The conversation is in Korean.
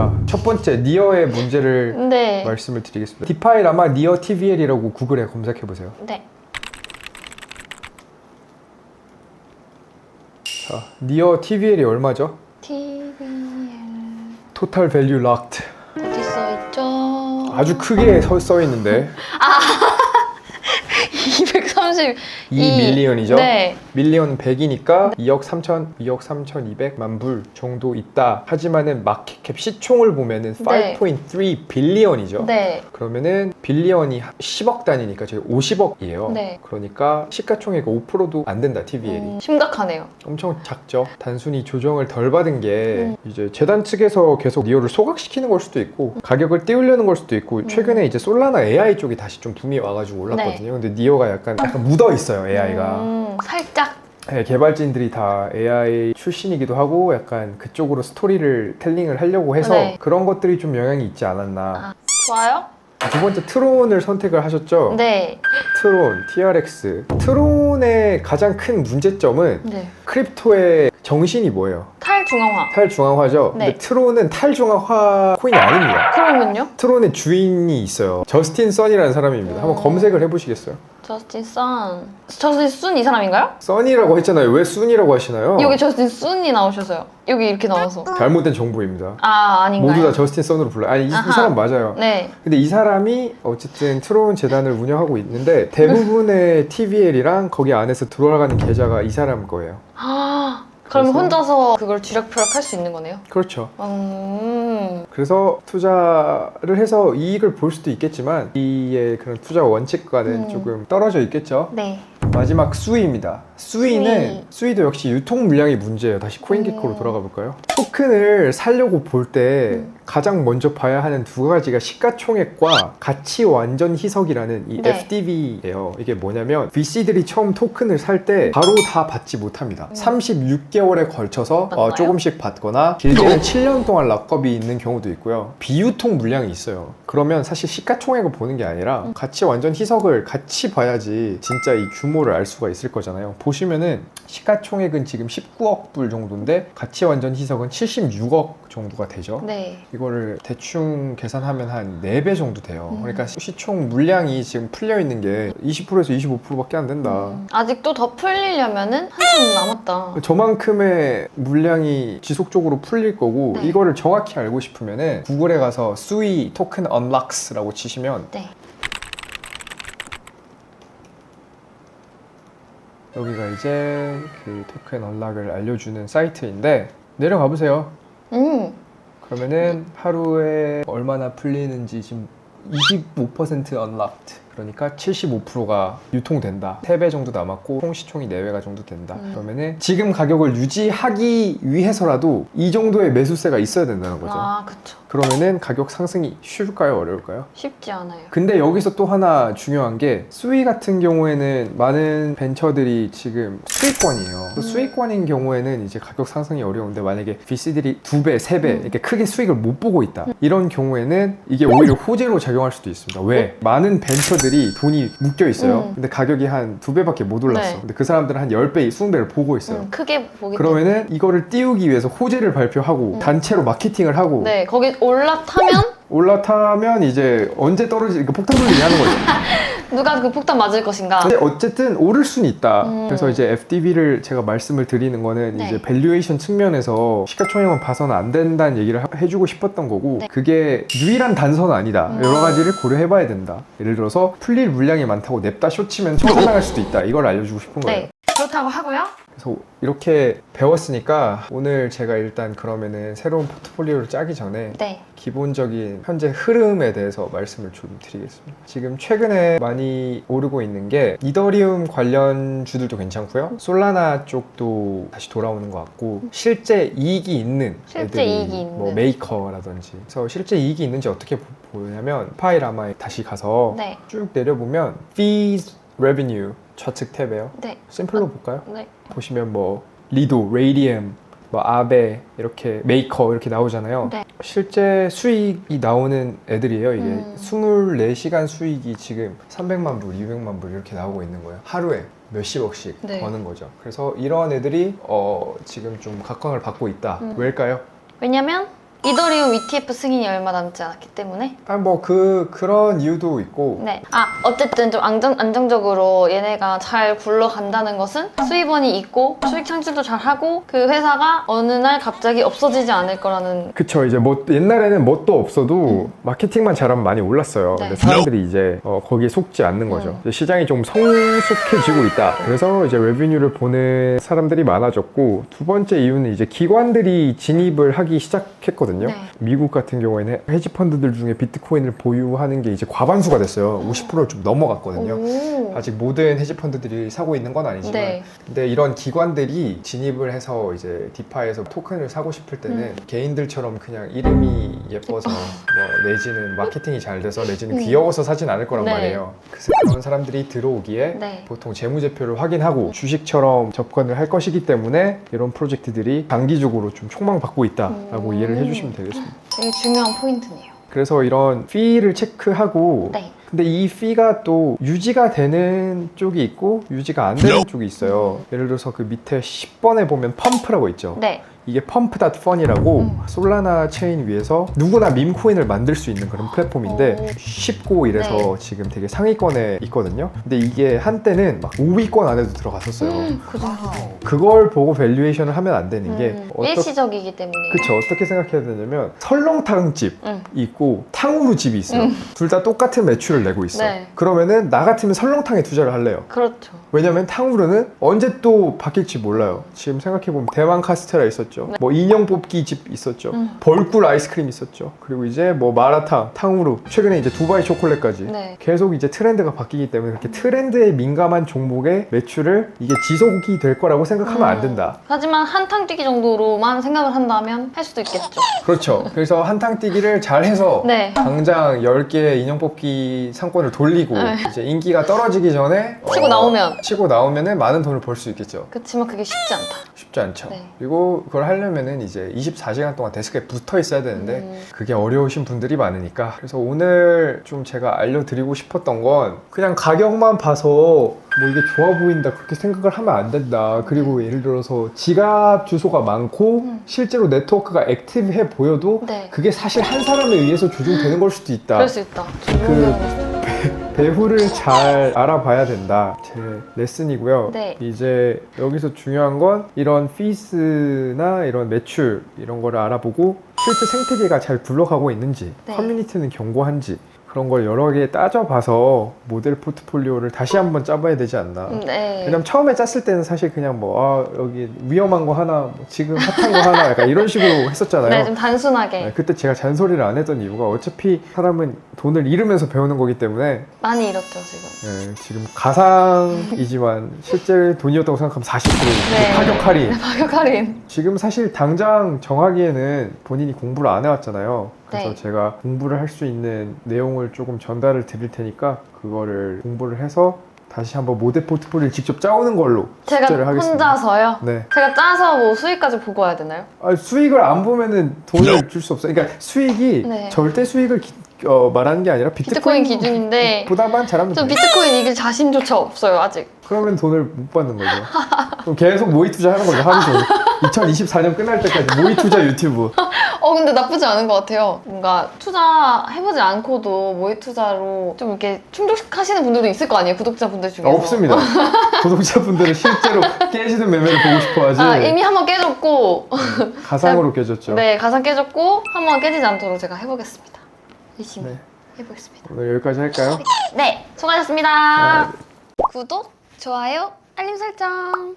자, 첫 번째 니어의 문제를 네. 말씀을 드리겠습니다. 디파일 아마 니어 TVL이라고 구글에 검색해보세요. 네. 자, 니어 TVL이 얼마죠? TVL 토탈 밸류 락드. 어디 써있죠? 아주 크게 써 있는데 232 2밀리언이죠? 네. 밀리언 100이니까 2억 3천, 2억 3,200만 불 정도 있다. 하지만은 마켓캡 시총을 보면은 네. 5.3 빌리언이죠. 네. 그러면은 빌리언이 10억 단위니까 저희 50억이에요. 네. 그러니까 시가총액 5%도 안 된다, TVL이. 심각하네요. 엄청 작죠. 단순히 조정을 덜 받은 게 이제 재단 측에서 계속 니어를 소각시키는 걸 수도 있고 가격을 띄우려는 걸 수도 있고 최근에 이제 솔라나 AI 쪽이 다시 좀 붐이 와가지고 올랐거든요. 근데 니어가 약간 묻어 있어요, AI가. 살짝. 네, 개발진들이 다 AI 출신이기도 하고 약간 그쪽으로 스토리를 텔링을 하려고 해서 네. 그런 것들이 좀 영향이 있지 않았나. 좋아요? 두 번째 트론을 선택을 하셨죠? 네. 트론, TRX. 트론의 가장 큰 문제점은 네. 크립토의 정신이 뭐예요? 탈중앙화. 탈중앙화죠? 네. 근데 트론은 탈중앙화 코인이 아닙니다. 그러면요? 트론의 주인이 있어요. 저스틴 선이라는 사람입니다. 한번 검색을 해보시겠어요? 저스틴 선. 저스틴 순 이 사람인가요? 선이라고 했잖아요. 왜 순이라고 하시나요? 여기 저스틴 순이 나오셔서요. 여기 이렇게 나와서. 잘못된 정보입니다. 아, 아닌가요? 모두 다 저스틴 선으로 불러요. 아니, 이 아하. 사람 맞아요. 네. 근데 이 사람이 어쨌든 트론 재단을 운영하고 있는데 대부분의 TVL이랑 거기 안에서 들어가는 계좌가 이 사람 거예요. 아, 그럼 그래서- 혼자서 그걸 쥐락펴락 할 수 있는 거네요? 그렇죠. 그래서 투자를 해서 이익을 볼 수도 있겠지만 이의 그런 투자 원칙과는 조금 떨어져 있겠죠. 네. 마지막 수위입니다. 수위도 역시 유통 물량이 문제예요. 다시 코인게코로 돌아가 볼까요? 토큰을 살려고 볼 때 가장 먼저 봐야 하는 두 가지가 시가총액과 가치 완전 희석이라는 이 네. FDV예요. 이게 뭐냐면 VC들이 처음 토큰을 살 때 바로 다 받지 못합니다. 36개월에 걸쳐서 맞나요? 조금씩 받거나 길게는 7년 동안 락업이 있는 경우도 있고요. 비유통 물량이 있어요. 그러면 사실 시가총액을 보는 게 아니라 가치 완전 희석을 같이 봐야지 진짜 이 규모를 알 수가 있을 거잖아요. 보시면은 시가총액은 지금 19억 불 정도인데 가치 완전 희석은 76억 정도가 되죠. 네. 이거를 대충 계산하면 한 4배 정도 돼요. 그러니까 시총 물량이 지금 풀려 있는 게 20%에서 25%밖에 안 된다. 아직도 더 풀리려면은 한참 남았다. 저만큼의 물량이 지속적으로 풀릴 거고 네. 이거를 정확히 알고 싶으면은 구글에 가서 수이 토큰 언락스라고 치시면 네. 여기가 이제 그 토큰 언락을 알려주는 사이트인데 내려가 보세요. 그러면은 하루에 얼마나 풀리는지 지금 25% 언락드, 그러니까 75%가 유통된다. 3배 정도 남았고 총 시총이 4배가 정도 된다. 그러면은 지금 가격을 유지하기 위해서라도 이 정도의 매수세가 있어야 된다는 거죠. 아, 그쵸. 그러면은 가격 상승이 쉬울까요? 어려울까요? 쉽지 않아요. 근데 여기서 또 하나 중요한 게 수익 같은 경우에는 많은 벤처들이 지금 수익권이에요. 수익권인 경우에는 이제 가격 상승이 어려운데 만약에 VC들이 2배, 3배 이렇게 크게 수익을 못 보고 있다. 이런 경우에는 이게 오히려 호재로 작용할 수도 있습니다. 왜? 많은 벤처들이 돈이 묶여 있어요. 근데 가격이 한 2배밖에 못 올랐어. 네. 근데 그 사람들은 한 10배, 20배를 보고 있어요. 크게 보기 때문에. 그러면은 이거를 띄우기 위해서 호재를 발표하고 단체로 마케팅을 하고 네, 거기 올라타면 올라타면 이제 언제 떨어질까 폭탄 돌리기 하는 거죠. 누가 그 폭탄 맞을 것인가. 근데 어쨌든 오를 수는 있다. 그래서 이제 FDV를 제가 말씀을 드리는 거는 네. 이제 밸류에이션 측면에서 시가총액은 봐서는 안 된다는 얘기를 해주고 싶었던 거고 네. 그게 유일한 단서는 아니다. 여러 가지를 고려해봐야 된다. 예를 들어서 풀릴 물량이 많다고 냅다 쇼치면 초상할 수도 있다. 이걸 알려주고 싶은 거예요. 네. 그렇다고 하고요. 그래서 이렇게 배웠으니까 오늘 제가 일단 그러면은 새로운 포트폴리오를 짜기 전에 네. 기본적인 현재 흐름에 대해서 말씀을 좀 드리겠습니다. 지금 최근에 많이 오르고 있는 게 이더리움 관련주들도 괜찮고요. 솔라나 쪽도 다시 돌아오는 것 같고 실제 이익이 있는 실제 애들이 이익이 있는. 뭐 메이커라든지 그래서 실제 이익이 있는지 어떻게 보냐면 파이라마에 다시 가서 네. 쭉 내려보면 fees, revenue 좌측 탭이에요. 네. 심플로 볼까요? 네. 보시면 보시면 뭐 리도, 레이디엠, 뭐 아베 이렇게 메이커 이렇게 나오잖아요. 네. 실제 수익이 나오는 애들이에요. 이게 24시간 수익이 지금 300만 불, 200만 불 이렇게 나오고 있는 거예요. 하루에 몇십억씩 네. 버는 거죠. 그래서 이러한 애들이 지금 좀 각광을 받고 있다. 왜일까요? 왜냐면 이더리움 ETF 승인이 얼마 남지 않았기 때문에. 뭐 그런 이유도 있고. 네. 어쨌든 좀 안정적으로 얘네가 잘 굴러간다는 것은 수입원이 있고 수익 창출도 잘 하고 그 회사가 어느 날 갑자기 없어지지 않을 거라는. 그쵸. 이제 뭐 옛날에는 뭣도 없어도 마케팅만 잘하면 많이 올랐어요. 네. 근데 사람들이 이제 거기에 속지 않는 거죠. 이제 시장이 좀 성숙해지고 있다. 그래서 이제 레비뉴를 보는 사람들이 많아졌고, 두 번째 이유는 이제 기관들이 진입을 하기 시작했거든요. 네. 미국 같은 경우에는 헤지 펀드들 중에 비트코인을 보유하는 게 이제 과반수가 됐어요. 50%를 좀 넘어갔거든요. 오. 아직 모든 헤지 펀드들이 사고 있는 건 아니지만, 네. 근데 이런 기관들이 진입을 해서 이제 디파에서 토큰을 사고 싶을 때는 개인들처럼 그냥 이름이 예뻐서 뭐 내지는 마케팅이 잘 돼서 내지는 귀여워서 사진 않을 거란 네. 말이에요. 그래서 그런 사람들이 들어오기에 네. 보통 재무제표를 확인하고 주식처럼 접근을 할 것이기 때문에 이런 프로젝트들이 장기적으로 좀 촉망받고 있다라고 이해를 해주시면 되겠습니다. 되게 중요한 포인트네요. 그래서 이런 피를 체크하고, 네. 근데 이 피가 또 유지가 되는 쪽이 있고 유지가 안 되는 쪽이 있어요. 예를 들어서 그 밑에 10번에 보면 펌프라고 있죠. 네. 이게 펌프.fun이라고 솔라나 체인 위에서 누구나 밈코인을 만들 수 있는 그런 플랫폼인데 오. 쉽고 이래서 네. 지금 되게 상위권에 있거든요. 근데 이게 한때는 막 5위권 안에도 들어갔었어요. 그 정도. 그걸 보고 밸류에이션을 하면 안 되는 게 일시적이기 때문에. 그쵸. 어떻게 생각해야 되냐면 설렁탕집이 있고 탕후루 집이 있어요. 둘 다 똑같은 매출을 내고 있어. 네. 그러면은 나 같으면 설렁탕에 투자를 할래요. 그렇죠. 왜냐면 탕후루는 언제 또 바뀔지 몰라요. 지금 생각해보면 대왕 카스테라 있었죠. 뭐 인형 뽑기 집 있었죠. 벌꿀 아이스크림 있었죠. 그리고 이제 뭐 마라탕, 탕후루, 최근에 이제 두바이 초콜릿까지 네. 계속 이제 트렌드가 바뀌기 때문에 그렇게 트렌드에 민감한 종목의 매출을 이게 지속이 될 거라고 생각하면 안 된다. 하지만 한탕 뛰기 정도로만 생각을 한다면 할 수도 있겠죠. 그렇죠. 그래서 한탕 뛰기를 잘 해서 네. 당장 10개의 인형 뽑기 상권을 돌리고 네. 이제 인기가 떨어지기 전에 치고 나오면은 많은 돈을 벌 수 있겠죠. 그렇지만 그게 쉽지 않다. 쉽지 않죠. 네. 그리고 그걸 하려면은 이제 24시간 동안 데스크에 붙어 있어야 되는데 그게 어려우신 분들이 많으니까, 그래서 오늘 좀 제가 알려드리고 싶었던 건 그냥 가격만 봐서 뭐 이게 좋아 보인다 그렇게 생각을 하면 안 된다. 그리고 예를 들어서 지갑 주소가 많고 실제로 네트워크가 액티브해 보여도 네. 그게 사실 한 사람에 의해서 조종되는 걸 수도 있다. 그럴 수 있다. 배후를 잘 알아봐야 된다. 제 레슨이고요. 네. 이제 여기서 중요한 건 이런 피스나 이런 매출 이런 거를 알아보고 실제 생태계가 잘 굴러가고 있는지, 네. 커뮤니티는 견고한지, 그런 걸 여러 개 따져봐서 모델 포트폴리오를 다시 한번 짜봐야 되지 않나. 네. 왜냐면 처음에 짰을 때는 사실 그냥 여기 위험한 거 하나, 뭐 지금 핫한 거 하나, 약간 이런 식으로 했었잖아요. 네, 좀 단순하게. 네, 그때 제가 잔소리를 안 했던 이유가 어차피 사람은 돈을 잃으면서 배우는 거기 때문에 많이 잃었죠, 지금. 지금 가상이지만 실제 돈이었다고 생각하면 40% 네. 파격 할인. 파격 할인. 지금 사실 당장 정하기에는 본인이 공부를 안 해왔잖아요. 그래서 네. 제가 공부를 할 수 있는 내용을 조금 전달을 드릴 테니까 그거를 공부를 해서 다시 한번 모델 포트폴리오를 직접 짜오는 걸로 제가 숙제를 하겠습니다. 혼자서요? 네. 제가 짜서 뭐 수익까지 보고 와야 되나요? 수익을 안 보면은 돈을 줄 수 없어요. 그러니까 수익이 네. 절대 수익을 말하는 게 아니라 비트코인 기준인데 보다만 잘하면 저 돼요. 비트코인 이길 자신조차 없어요, 아직. 그러면 돈을 못 받는 거죠. 그럼 계속 모의 투자하는 거죠, 하루 종일. 2024년 끝날 때까지 모의 투자 유튜브. 근데 나쁘지 않은 것 같아요. 뭔가 투자해보지 않고도 모의 투자로 좀 이렇게 충족하시는 분들도 있을 거 아니에요, 구독자분들 중에서. 없습니다. 구독자분들은 실제로 깨지는 매매를 보고 싶어 하지. 이미 한번 깨졌고. 가상으로 깨졌죠. 네, 가상 깨졌고 한번 깨지지 않도록 제가 해보겠습니다. 열심히 네. 해보겠습니다. 오늘 여기까지 할까요? 네, 수고하셨습니다. 구독, 좋아요, 알림 설정.